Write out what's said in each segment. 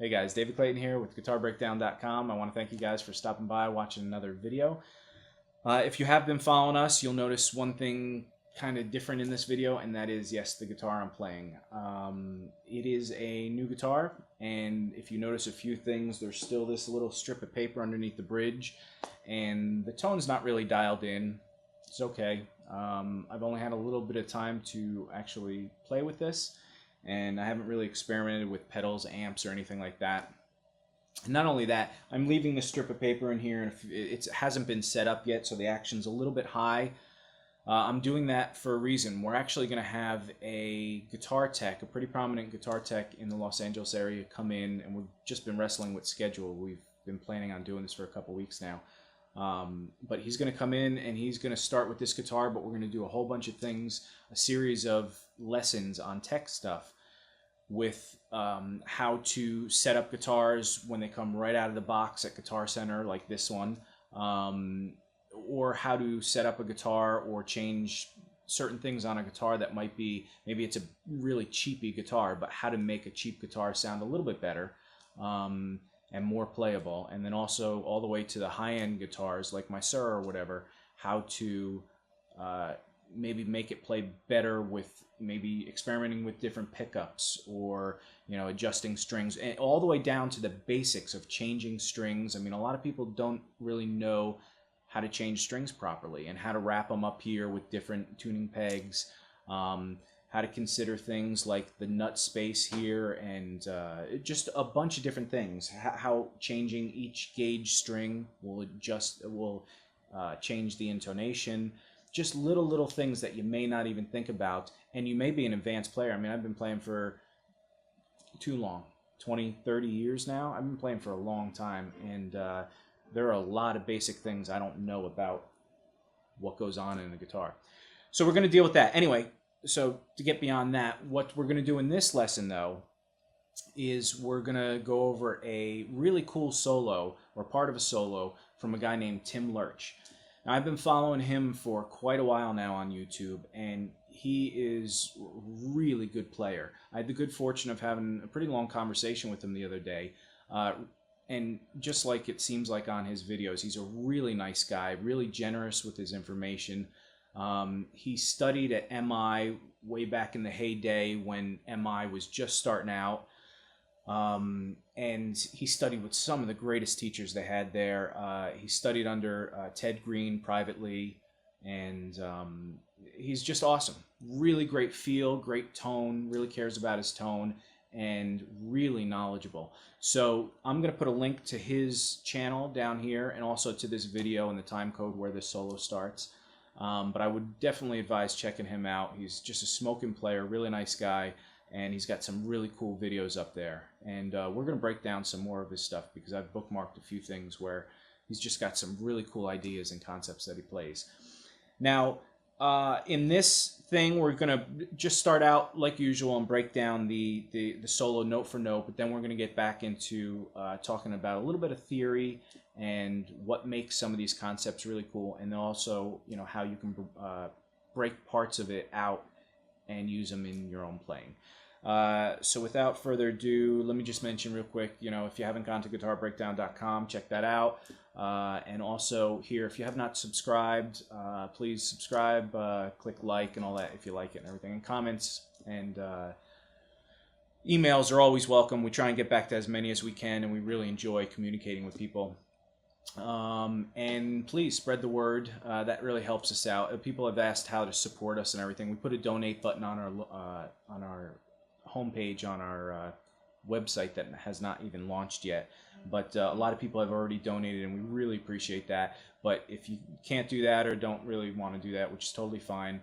Hey guys, David Clayton here with GuitarBreakdown.com. I want to thank you guys for stopping by, watching another video. If you have been following us, you'll notice one thing kind of different in this video, and that is, yes, the guitar I'm playing. It is a new guitar, and if you notice a few things, there's still this little strip of paper underneath the bridge, and the tone's not really dialed in. It's okay. I've only had a little bit of time to actually play with this, and I haven't really experimented with pedals, amps, or anything like that. And not only that, I'm leaving the strip of paper in here, and it hasn't been set up yet, so the action's a little bit high. I'm doing that for a reason. We're actually going to have a guitar tech, a pretty prominent guitar tech in the Los Angeles area, come in, and we've just been wrestling with schedule. We've been planning on doing this for a couple weeks now. But he's going to come in, and he's going to start with this guitar, but we're going to do a whole bunch of things, a series of lessons on tech stuff with how to set up guitars when they come right out of the box at Guitar Center, like this one, or how to set up a guitar or change certain things on a guitar that might be, maybe it's a really cheapy guitar, but how to make a cheap guitar sound a little bit better and more playable. And then also all the way to the high-end guitars like my Sir or whatever, how to maybe make it play better with maybe experimenting with different pickups, or adjusting strings, and all the way down to the basics of changing strings. I mean, a lot of people don't really know how to change strings properly and how to wrap them up here with different tuning pegs, how to consider things like the nut space here, and just a bunch of different things. How changing each gauge string will change the intonation. Just little things that you may not even think about, and you may be an advanced player. I mean, I've been playing for too long, 20, 30 years now. I've been playing for a long time, and there are a lot of basic things I don't know about what goes on in a guitar. So we're going to deal with that. Anyway, so to get beyond that, what we're going to do in this lesson, though, is we're going to go over a really cool solo, or part of a solo, from a guy named Tim Lerch. Now, I've been following him for quite a while now on YouTube, and he is a really good player. I had the good fortune of having a pretty long conversation with him the other day, and just like it seems like on his videos, he's a really nice guy, really generous with his information. He studied at MI way back in the heyday when MI was just starting out. And he studied with some of the greatest teachers they had there. He studied under Ted Green privately, and he's just awesome. Really great feel, great tone, really cares about his tone, and really knowledgeable. So I'm going to put a link to his channel down here, and also to this video and the time code where this solo starts. But I would definitely advise checking him out. He's just a smoking player, really nice guy. And he's got some really cool videos up there. And we're going to break down some more of his stuff, because I've bookmarked a few things where he's just got some really cool ideas and concepts that he plays. Now, in this thing, we're going to just start out like usual and break down the solo note for note, but then we're going to get back into talking about a little bit of theory and what makes some of these concepts really cool, and then also how you can break parts of it out and use them in your own playing. So without further ado, let me just mention real quick, if you haven't gone to GuitarBreakdown.com, check that out. And also here, if you have not subscribed, please subscribe, click like and all that if you like it and everything. And comments and emails are always welcome. We try and get back to as many as we can, and we really enjoy communicating with people. And please spread the word. That really helps us out. People have asked how to support us and everything. We put a donate button on our homepage on our website that has not even launched yet, but a lot of people have already donated, and we really appreciate that. But if you can't do that or don't really want to do that, which is totally fine,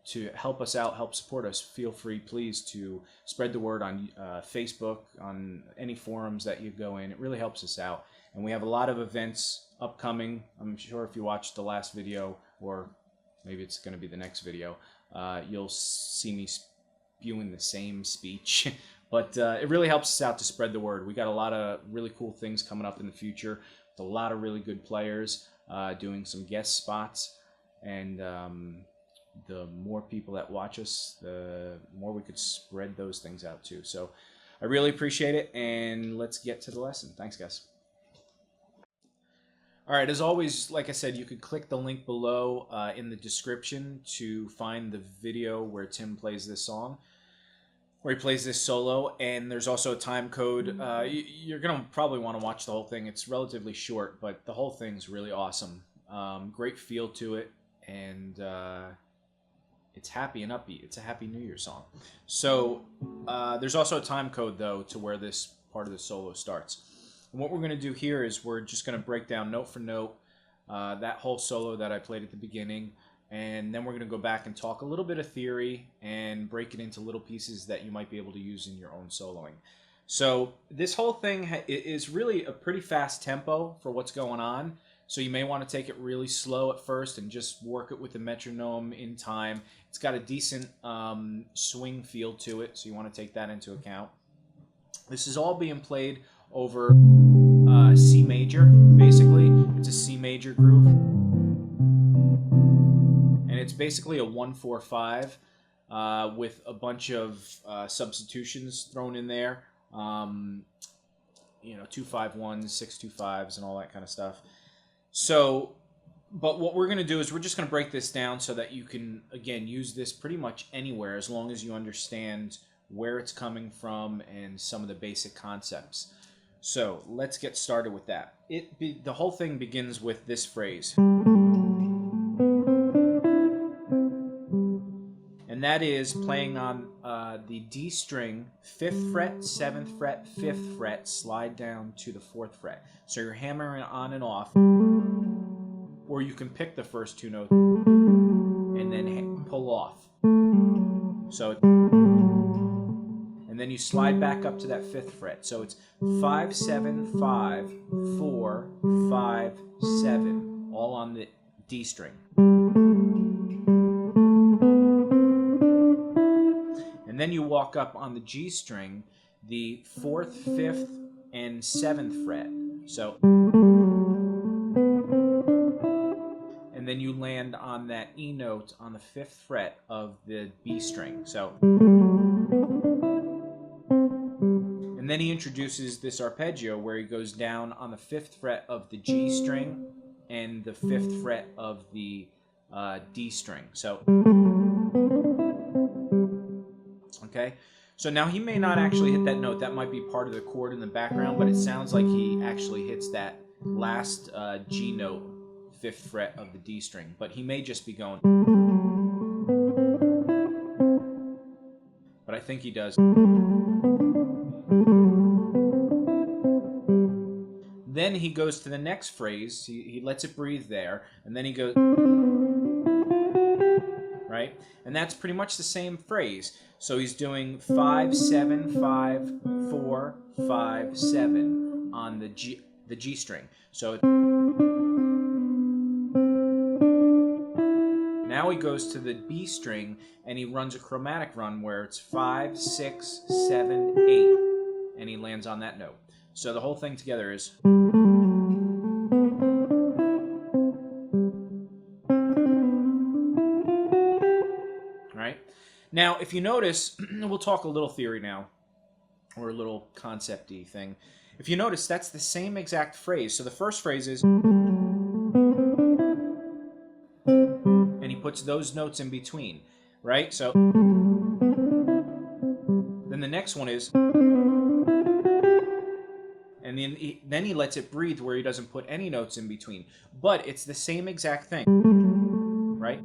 to help us out, help support us, feel free, please, to spread the word on Facebook, on any forums that you go in. It really helps us out. And we have a lot of events upcoming. I'm sure if you watched the last video, or maybe it's going to be the next video, you'll see me spewing the same speech. But it really helps us out to spread the word. We got a lot of really cool things coming up in the future with a lot of really good players doing some guest spots. And the more people that watch us, the more we could spread those things out too. So I really appreciate it, and let's get to the lesson. Thanks, guys. All right, as always, like I said, you could click the link below in the description to find the video where Tim plays this song, where he plays this solo, and there's also a time code. You're going to probably want to watch the whole thing. It's relatively short, but the whole thing's really awesome. Great feel to it, and it's happy and upbeat. It's a Happy New Year song. So there's also a time code, though, to where this part of the solo starts. And what we're going to do here is we're just going to break down note for note that whole solo that I played at the beginning, and then we're going to go back and talk a little bit of theory and break it into little pieces that you might be able to use in your own soloing. So this whole thing is really a pretty fast tempo for what's going on. So you may want to take it really slow at first and just work it with the metronome in time. It's got a decent swing feel to it, so you want to take that into account. This is all being played over C major, basically. It's a C major groove. And it's basically a 1-4-5 with a bunch of substitutions thrown in there. 2-5-1s, 6-2-5s, and all that kind of stuff. So, but what we're going to do is we're just going to break this down so that you can, again, use this pretty much anywhere as long as you understand where it's coming from and some of the basic concepts. So, let's get started with that. The whole thing begins with this phrase. And that is playing on the D string, 5th fret, 7th fret, 5th fret, slide down to the 4th fret. So you're hammering on and off, or you can pick the first two notes and then pull off. So, and then you slide back up to that 5th fret. So it's 5, 7, 5, 4, 5, 7, all on the D string. And then you walk up on the G string, the 4th, 5th, and 7th fret. So, and then you land on that E note on the 5th fret of the B string. So, and then he introduces this arpeggio where he goes down on the 5th fret of the G string and the 5th fret of the D string. So, okay, so now he may not actually hit that note. That might be part of the chord in the background, but it sounds like he actually hits that last G note, 5th fret of the D string. But he may just be going. But I think he does. Then he goes to the next phrase. He lets it breathe there, and then he goes. Right? And that's pretty much the same phrase. So he's doing 5, 7, 5, 4, 5, 7 on the G string. So now he goes to the B string and he runs a chromatic run where it's 5, 6, 7, 8, and he lands on that note. So the whole thing together is. Now, if you notice, we'll talk a little theory now, or a little concept-y thing. If you notice, that's the same exact phrase. So the first phrase is, and he puts those notes in between, right? So, then the next one is, and then he lets it breathe where he doesn't put any notes in between. But it's the same exact thing, right?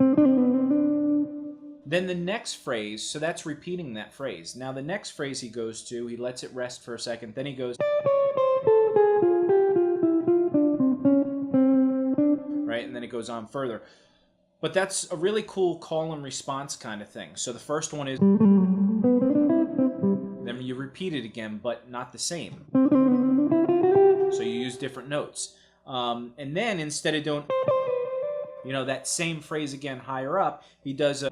Then the next phrase, so that's repeating that phrase. Now the next phrase he goes to, he lets it rest for a second, then he goes, right, and then it goes on further. But that's a really cool call and response kind of thing. So the first one is, then you repeat it again, but not the same. So you use different notes. And then instead of doing, that same phrase again higher up, he does a,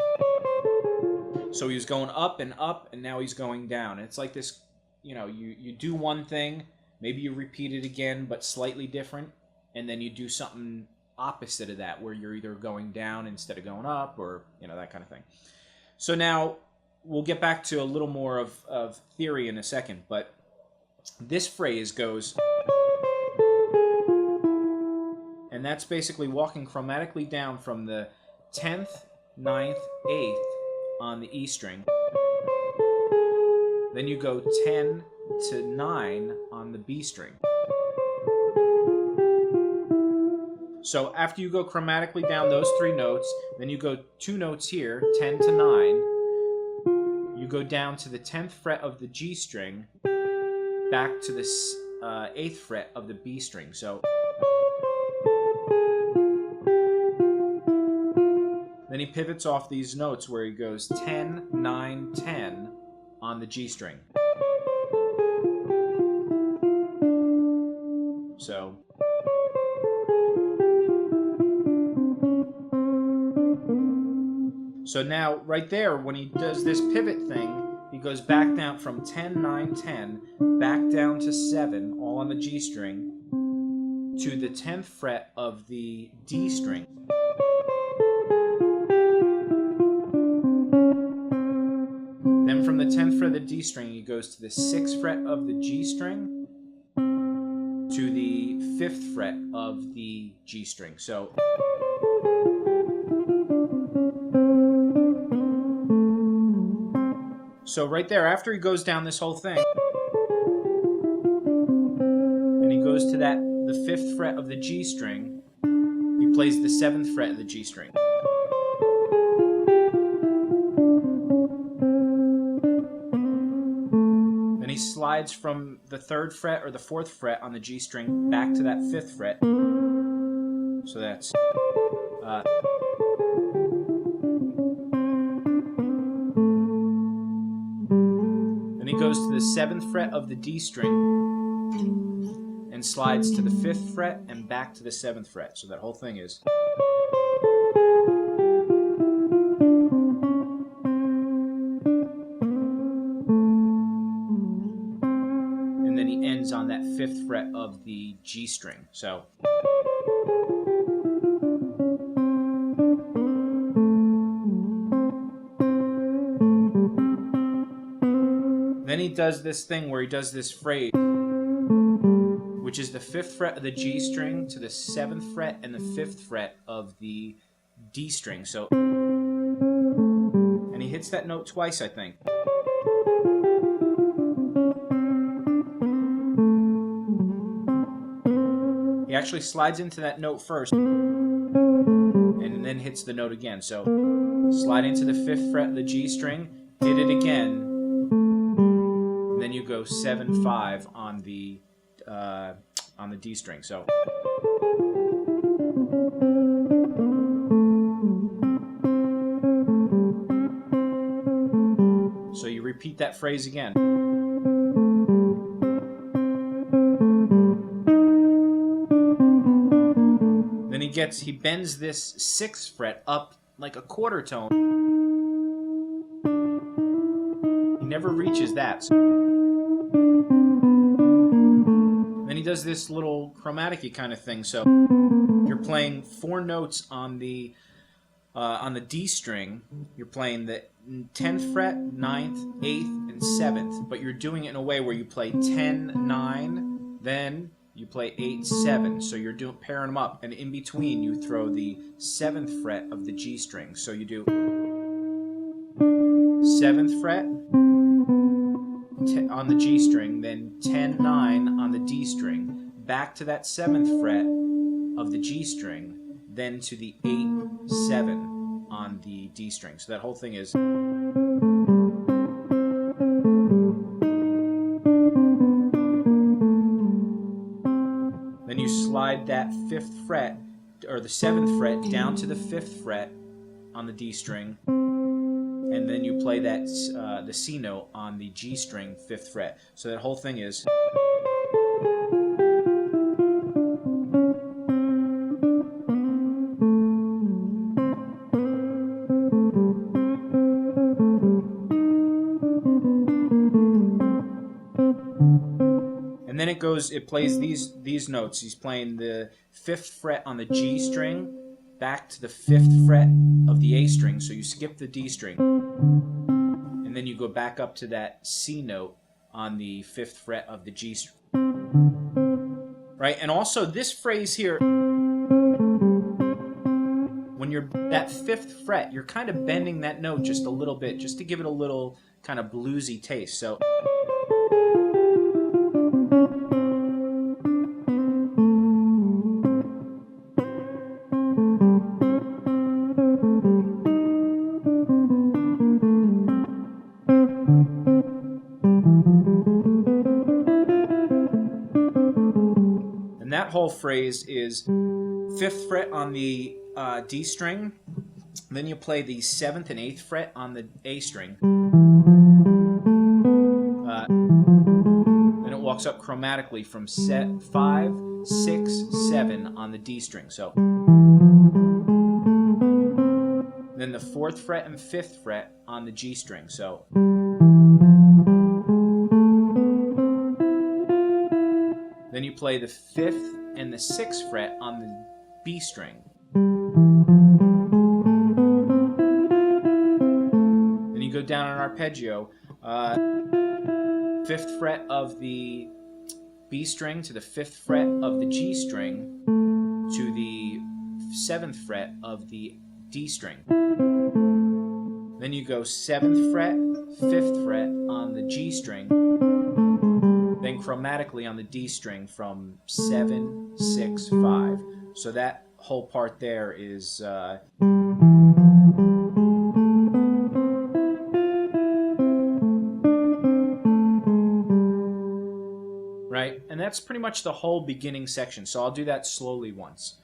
so he was going up, and now he's going down. And it's like this, you do one thing, maybe you repeat it again, but slightly different, and then you do something opposite of that, where you're either going down instead of going up, or, that kind of thing. So now we'll get back to a little more of theory in a second, but this phrase goes, and that's basically walking chromatically down from the 10th, 9th, 8th on the E string. Then you go 10 to 9 on the B string. So after you go chromatically down those 3 notes, then you go 2 notes here, 10 to 9. You go down to the 10th fret of the G string, back to the 8th fret of the B string. So then he pivots off these notes where he goes 10, 9, 10 on the G string. So now right there, when he does this pivot thing, he goes back down from 10, 9, 10, back down to 7, all on the G string, to the 10th fret of the D string. Then from the 10th fret of the D string, he goes to the 6th fret of the G string to the 5th fret of the G string. So right there, after he goes down this whole thing, and he goes to the 5th fret of the G string, he plays the 7th fret of the G string. Then he slides from the 3rd fret or the 4th fret on the G string back to that 5th fret. So that's then he goes to the 7th fret of the D string and slides to the 5th fret and back to the 7th fret. So that whole thing is. And then he ends on that 5th fret of the G string. So. Then he does this thing where he does this phrase, which is the 5th fret of the G string to the 7th fret and the 5th fret of the D string. So, and he hits that note twice, I think. He actually slides into that note first and then hits the note again. So, slide into the 5th fret of the G string, hit it again. Then you go 7, 5 on the D string. So you repeat that phrase again. Then he bends this 6th fret up like a quarter tone. He never reaches that. Then he does this little chromatic-y kind of thing. So you're playing 4 notes on the D string. You're playing the 10th fret, 9th, 8th, and 7th, but you're doing it in a way where you play 10, 9, then you play 8, 7. So you're pairing them up, and in between you throw the 7th fret of the G string. So you do 7th fret on the G string, then 10, 9 on the D string, back to that 7th fret of the G string, then to the 8, 7 on the D string. So that whole thing is. Then you slide that 5th fret or the 7th fret down to the 5th fret on the D string, and then you play that the C note on the G string 5th fret. So that whole thing is. And then it plays these notes. He's playing the 5th fret on the G string back to the 5th fret of the A string. So you skip the D string, and then you go back up to that C note on the 5th fret of the G string. Right? And also this phrase here, when you're that 5th fret, you're kind of bending that note just a little bit, just to give it a little kind of bluesy taste. So. That whole phrase is 5th fret on the D string, then you play the 7th and 8th fret on the A string, then it walks up chromatically from 5, 6, 7 on the D string. So then the 4th fret and 5th fret on the G string. So then you play the 5th and the 6th fret on the B string. Then you go down an arpeggio. 5th fret of the B string to the 5th fret of the G string to the 7th fret of the D string. Then you go 7th fret, 5th fret on the G string, then chromatically on the D string from 7, 6, 5. So that whole part there is right, and that's pretty much the whole beginning section. So I'll do that slowly once.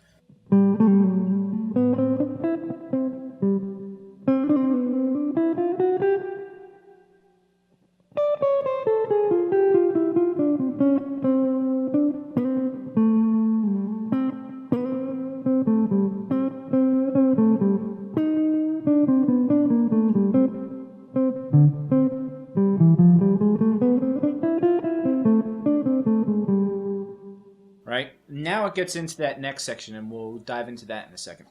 Right? Now it gets into that next section, and we'll dive into that in a second.